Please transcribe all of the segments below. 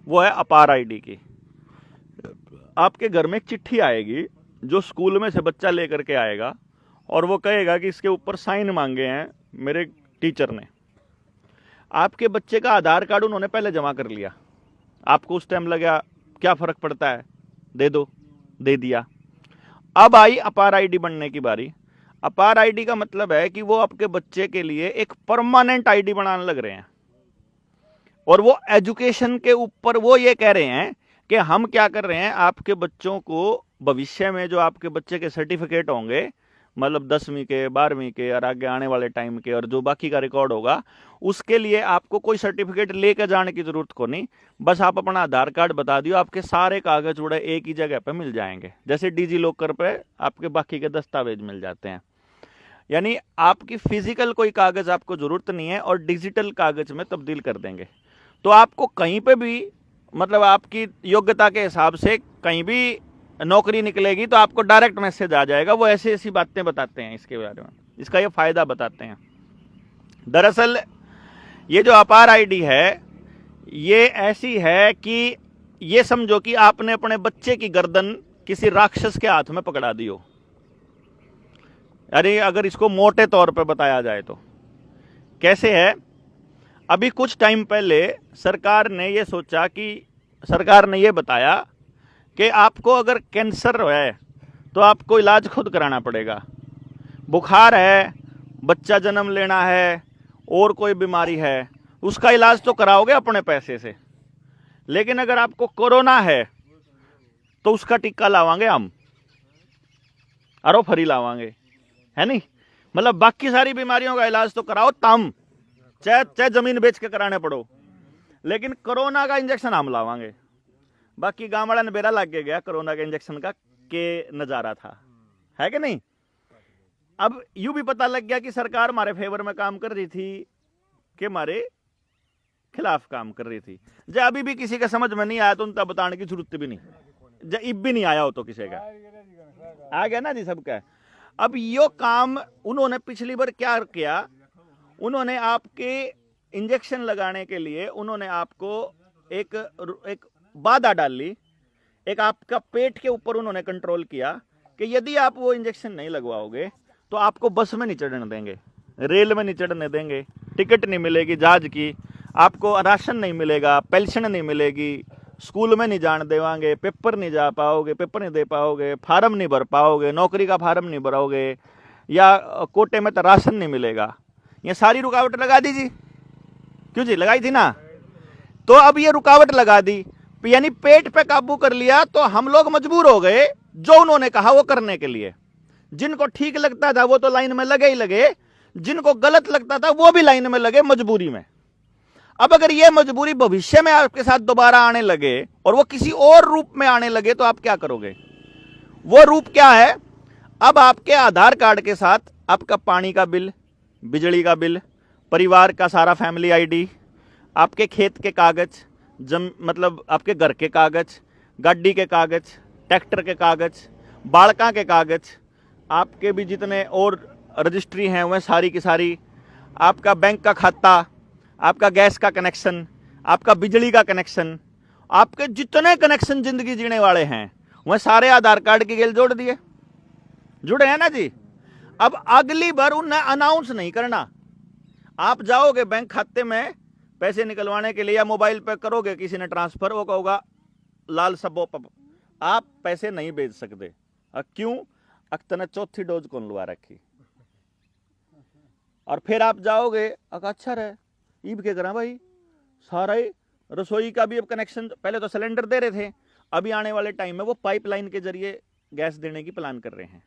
वो है अपार आईडी की। आपके घर में एक चिट्ठी आएगी जो स्कूल में से बच्चा लेकर के आएगा और वो कहेगा कि इसके ऊपर साइन मांगे हैं मेरे टीचर ने। आपके बच्चे का आधार कार्ड उन्होंने पहले जमा कर लिया, आपको उस टाइम लगा क्या फर्क पड़ता है, दे दो, दे दिया। अब आई अपार आईडी बनने की बारी। अपार आईडी का मतलब है कि वो आपके बच्चे के लिए एक परमानेंट आईडी बनाने लग रहे हैं और वो एजुकेशन के ऊपर वो ये कह रहे हैं कि हम क्या कर रहे हैं, आपके बच्चों को भविष्य में जो आपके बच्चे के सर्टिफिकेट होंगे, मतलब 10वीं के, 12वीं के और आगे आने वाले टाइम के और जो बाकी का रिकॉर्ड होगा, उसके लिए आपको कोई सर्टिफिकेट लेकर जाने की जरूरत को नहीं। बस आप अपना आधार कार्ड बता दियो, आपके सारे कागज उड़े एक ही जगह पे मिल जाएंगे, जैसे डिजी लॉकर पे आपके बाकी के दस्तावेज मिल जाते हैं। यानी आपकी फिजिकल कोई कागज आपको जरूरत नहीं है और डिजिटल कागज में तब्दील कर देंगे। तो आपको कहीं पे भी, मतलब आपकी योग्यता के हिसाब से कहीं भी नौकरी निकलेगी तो आपको डायरेक्ट मैसेज आ जाएगा। वो ऐसी ऐसी बातें बताते हैं इसके बारे में, इसका ये फायदा बताते हैं। दरअसल ये जो अपार आईडी है ये ऐसी है कि ये समझो कि आपने अपने बच्चे की गर्दन किसी राक्षस के हाथ में पकड़ा दी हो। अरे अगर इसको मोटे तौर पे बताया जाए तो कैसे है, अभी कुछ टाइम पहले सरकार ने ये सोचा कि, सरकार ने ये बताया कि आपको अगर कैंसर है तो आपको इलाज खुद कराना पड़ेगा, बुखार है, बच्चा जन्म लेना है और कोई बीमारी है उसका इलाज तो कराओगे अपने पैसे से, लेकिन अगर आपको कोरोना है तो उसका टिक्का लावांगे हम, अरो फरी लावांगे, है नहीं। मतलब बाकी सारी बीमारियों का इलाज तो कराओ तम, चाहे जमीन बेच के कराने पड़ो, लेकिन कोरोना का इंजेक्शन हम लावांगे। बाकी गांव वाला ने बेरा लग गया कोरोना के इंजेक्शन का के नजारा था, है कि नहीं। अब यूं भी पता लग गया कि सरकार हमारे फेवर में काम कर रही थी कि हमारे खिलाफ काम कर रही थी। जब अभी भी किसी का समझ में नहीं आया तो उनका बताने की जरूरत भी नहीं, जब इब भी नहीं आया हो तो किसी का आ गया ना जी सबका। अब यो काम उन्होंने पिछली बार क्या किया, उन्होंने आपके इंजेक्शन लगाने के लिए उन्होंने आपको एक बाधा डाली, एक आपका पेट के ऊपर उन्होंने कंट्रोल किया कि यदि आप वो इंजेक्शन नहीं लगवाओगे तो आपको बस में नहीं चढ़ने देंगे, रेल में नहीं चढ़ने देंगे, टिकट नहीं मिलेगी जहाज की, आपको राशन नहीं मिलेगा, पेंशन नहीं मिलेगी, स्कूल में नहीं जाने देवांगे, पेपर नहीं जा पाओगे, पेपर नहीं दे पाओगे, फार्म नहीं भर पाओगे, नौकरी का फार्म नहीं भरोगे, या कोटे में तो राशन नहीं मिलेगा। ये सारी रुकावट लगा दी जी, क्यों जी, लगाई थी ना। तो अब ये रुकावट लगा दी, यानी पेट पे काबू कर लिया, तो हम लोग मजबूर हो गए जो उन्होंने कहा वो करने के लिए। जिनको ठीक लगता था वो तो लाइन में लगे ही लगे, जिनको गलत लगता था वो भी लाइन में लगे मजबूरी में। अब अगर ये मजबूरी भविष्य में आपके साथ दोबारा आने लगे और वो किसी और रूप में आने लगे तो आप क्या करोगे। वो रूप क्या है, अब आपके आधार कार्ड के साथ आपका पानी का बिल, बिजली का बिल, परिवार का सारा फैमिली आईडी, आपके खेत के कागज, मतलब आपके घर के कागज, गाड़ी के कागज, ट्रैक्टर के कागज, बालका के कागज, आपके भी जितने और रजिस्ट्री हैं वह सारी की सारी, आपका बैंक का खाता, आपका गैस का कनेक्शन, आपका बिजली का कनेक्शन, आपके जितने कनेक्शन जिंदगी जीने वाले हैं वह सारे आधार कार्ड के गेल जोड़ दिए, जुड़े हैं ना जी। अब अगली बार उन्हें अनाउंस नहीं करना, आप जाओगे बैंक खाते में पैसे निकलवाने के लिए या मोबाइल पे करोगे किसी ने ट्रांसफर, वो कहोगा लाल सबो आप पैसे नहीं भेज सकते। क्यों, अक्तने चौथी डोज कौन लुआ रखी। और फिर आप जाओगे, अच्छा रहे ईब के करा भाई, सारा ही रसोई का भी अब कनेक्शन, पहले तो सिलेंडर दे रहे थे, अभी आने वाले टाइम में वो पाइपलाइन के जरिए गैस देने की प्लान कर रहे हैं,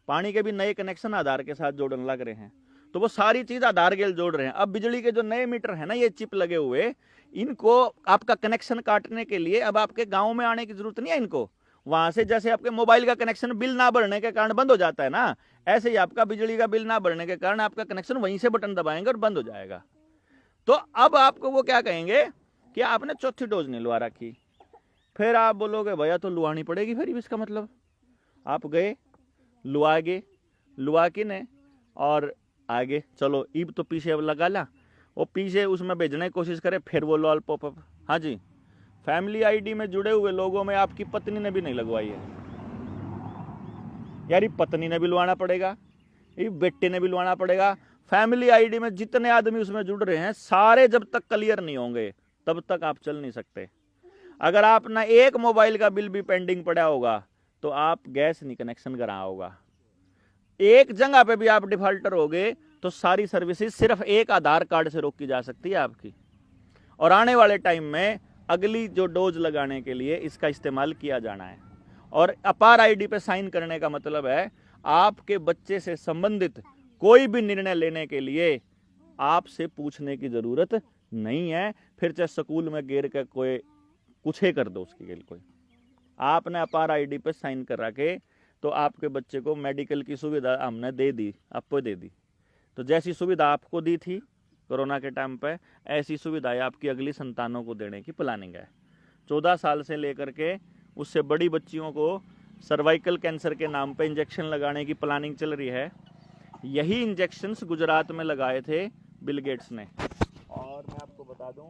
पानी के भी नए कनेक्शन आधार के साथ जोड़ने लग रहे हैं, तो वो सारी चीज आधार के जोड़ रहे हैं। अब बिजली के जो नए मीटर है ना, ये चिप लगे हुए, इनको आपका कनेक्शन काटने के लिए अब आपके गांव में आने की जरूरत नहीं है इनको, वहां से जैसे आपके मोबाइल का कनेक्शन बिल ना भरने के कारण बंद हो जाता है ना, ऐसे ही आपका बिजली का बिल ना भरने के कारण आपका कनेक्शन वहीं से बटन दबाएंगे और बंद हो जाएगा। तो अब आपको वो क्या कहेंगे कि आपने चौथी डोज नहीं लुआ रखी। फिर आप बोलोगे भैया तो लुआनी पड़ेगी, फिर इसका मतलब आप गए लुआ के ने और आगे चलो ईब तो पीछे लगा ला, वो पीछे उसमें भेजने की कोशिश करे, फिर वो लॉल पॉपअप, हाँ जी फैमिली आईडी में जुड़े हुए लोगों में आपकी पत्नी ने भी नहीं लगवाई है यार, ये पत्नी ने भी लवाना पड़ेगा, ये बेटे ने भी लवाना पड़ेगा। फैमिली आईडी में जितने आदमी उसमें जुड़ रहे हैं सारे जब तक क्लियर नहीं होंगे तब तक आप चल नहीं सकते। अगर आपने एक मोबाइल का बिल भी पेंडिंग पड़ा होगा तो आप गैस नहीं कनेक्शन करा होगा, एक जगह पे भी आप डिफॉल्टर हो गए तो सारी सर्विसेज सिर्फ एक आधार कार्ड से रोकी जा सकती है आपकी। और आने वाले टाइम में अगली जो डोज लगाने के लिए इसका इस्तेमाल किया जाना है। और अपार आईडी पे साइन करने का मतलब है आपके बच्चे से संबंधित कोई भी निर्णय लेने के लिए आपसे पूछने की जरूरत नहीं है। फिर चाहे स्कूल में गिर के कोई कुछ ही कर दो उसकी के लिए, कोई आपने अपार आईडी पे साइन करा के तो आपके बच्चे को मेडिकल की सुविधा हमने दे दी, आपको दे दी। तो जैसी सुविधा आपको दी थी कोरोना के टाइम पे, ऐसी सुविधाएं आपकी अगली संतानों को देने की प्लानिंग है। 14 साल से लेकर के उससे बड़ी बच्चियों को सर्वाइकल कैंसर के नाम पे इंजेक्शन लगाने की प्लानिंग चल रही है। यही इंजेक्शंस गुजरात में लगाए थे बिल गेट्स ने। और मैं आपको बता दूं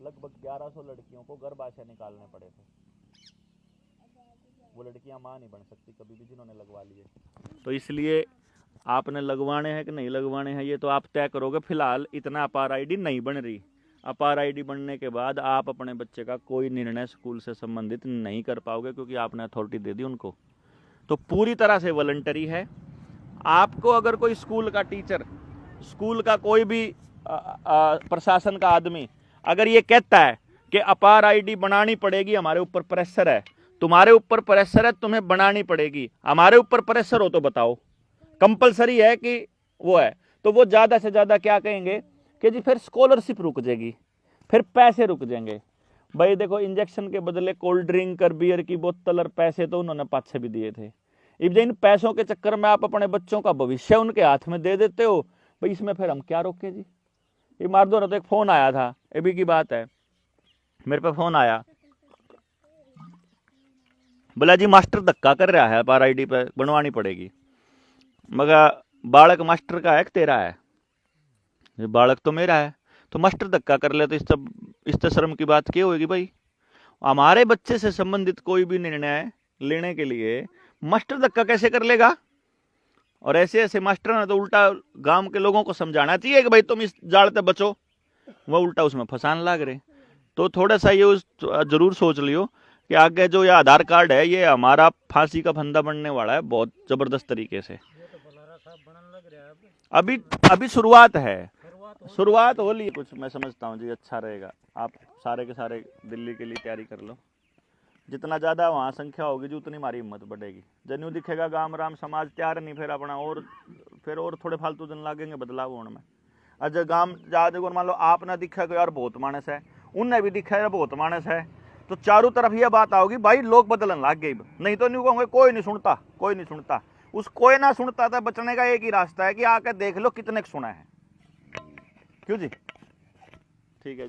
लगभग 1100 लड़कियों को गर्भाशय निकालने पड़े थे। वो लड़कियां मां नहीं बन सकती कभी भी जिन्होंने लगवा लिए। तो इसलिए आपने लगवाने हैं कि नहीं लगवाने हैं ये तो आप तय करोगे। फिलहाल इतना अपार आईडी नहीं बन रही। अपार आईडी बनने के बाद आप अपने बच्चे का कोई निर्णय स्कूल से संबंधित नहीं कर पाओगे क्योंकि आपने अथॉरिटी दे दी उनको। तो पूरी तरह से वॉलंटरी है। आपको अगर कोई स्कूल का टीचर, स्कूल का कोई भी प्रशासन का आदमी अगर ये कहता है कि अपार आईडी बनानी पड़ेगी, हमारे ऊपर प्रेशर है, तुम्हारे ऊपर प्रेशर है, तुम्हें बनानी पड़ेगी, हमारे ऊपर प्रेशर हो तो बताओ, कंपलसरी है कि वो है, तो वो ज्यादा से ज्यादा क्या कहेंगे कि जी फिर स्कॉलरशिप रुक जाएगी, फिर पैसे रुक जाएंगे। भाई देखो इंजेक्शन के बदले कोल्ड ड्रिंक और बियर की बोतल और पैसे तो उन्होंने पाछे भी दिए थे। अब इन पैसों के चक्कर में आप अपने बच्चों का भविष्य उनके हाथ में दे देते हो, भाई इसमें फिर हम क्या रोके जी। ये मार दो ना। तो एक फोन आया था, अभी की बात है, मेरे पे फोन आया, बोला जी मास्टर धक्का कर रहा है, अपार आईडी पे बनवानी पड़ेगी। मगर बालक मास्टर का है कि तेरा है? ये बालक तो मेरा है। तो मास्टर धक्का कर ले तो इस शर्म की बात क्या होगी भाई। हमारे बच्चे से संबंधित कोई भी निर्णय लेने के लिए मास्टर धक्का कैसे कर लेगा? और ऐसे ऐसे मास्टर ने तो उल्टा गांव के लोगों को समझाना चाहिए कि भाई तुम इस जाल से बचो, वह उल्टा उसमें फंसान लाग रहे। तो थोड़ा सा ये जरूर सोच लियो कि आगे जो ये आधार कार्ड है ये हमारा फांसी का फंदा बनने वाला है बहुत जबरदस्त तरीके से। अभी शुरुआत है, शुरुआत हो ली कुछ। मैं समझता हूँ जी अच्छा रहेगा, आप सारे के सारे दिल्ली के लिए तैयारी कर लो। जितना ज़्यादा वहाँ संख्या होगी जी उतनी हमारी हिम्मत बढ़ेगी। जन्यू दिखेगा गांव राम समाज तैयार नहीं, फिर अपना और थोड़े फालतू दिन लागेंगे बदलाव होने में। अजय गांव जा मान लो आपने दिखा कि यार बहुत मानस है, उनने भी दिखा यार बहुत मानस है, तो चारों तरफ यह बात आओगी भाई लोग बदलन लग गए। नहीं तो नहीं कहूँगे कोई नहीं सुनता, कोई नहीं सुनता। उस कोई ना सुनता था बचने का एक ही रास्ता है कि आकर देख लो कितने सुना है। क्यों जी? ठीक है।